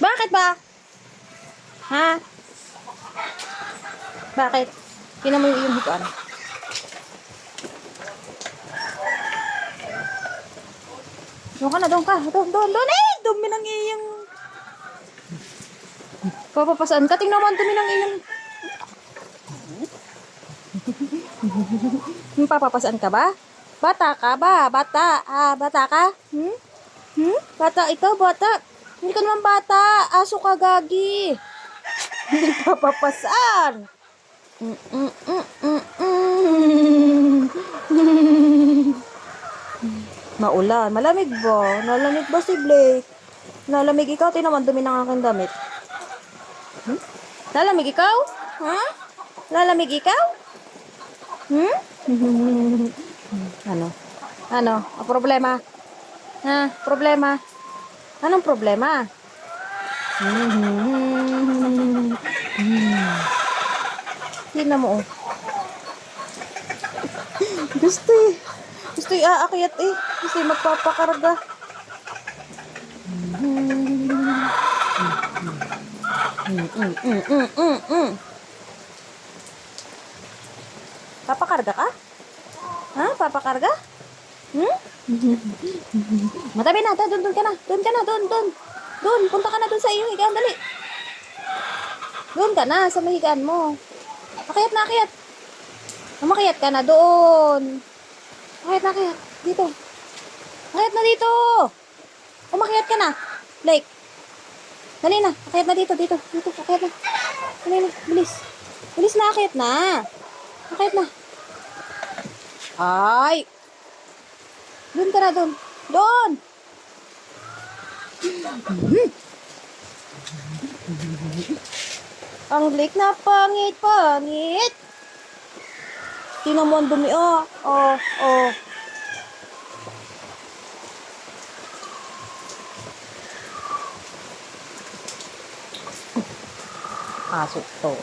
Bakit ba? Ha? Bakit? Tingnan mo yung higuan. Doon ka na, doon ka. Doon. Dumi ng iyong... Papapasaan ka. Tingnan mo ang dumi ng iyong... Papapasaan ka ba? Bata ka ba? Bata? Bata ka? Bata ikaw, bata. Hindi ka naman bata. Aso ka, gagi. Hindi papapasaan. Maulan. Malamig ba? Nalamig ba si Blake? Nalamig ikaw? Tinaman dumi ng aking damit. Lalamig ikaw? Ha? Lalamig ikaw? Ano? Ano? Ang problema? Ha? Problema? Anong problema? Tingnan mo, oh. Gusto aakyat eh. Gusto magpapakarga. Papakarga ka? Ha? Papakarga? Matabi na. Doon ka na. Doon. Punta ka na doon sa iyong higaan. Dali. Doon ka na sa mahigaan mo. Akyat na, akyat. Umakyat ka na doon. Akyat na, akyat. Dito. Akyat na dito. Umakyat ka na. Blake. Dali na. Akyat na dito. Akyat na. Dali na. Bilis. Bilis na, akyat na. Akyat na. Ay. Doon ka na, doon. Doon. Ang Blake na pangit. Tingnan mo ang dumi, oh. Aso to.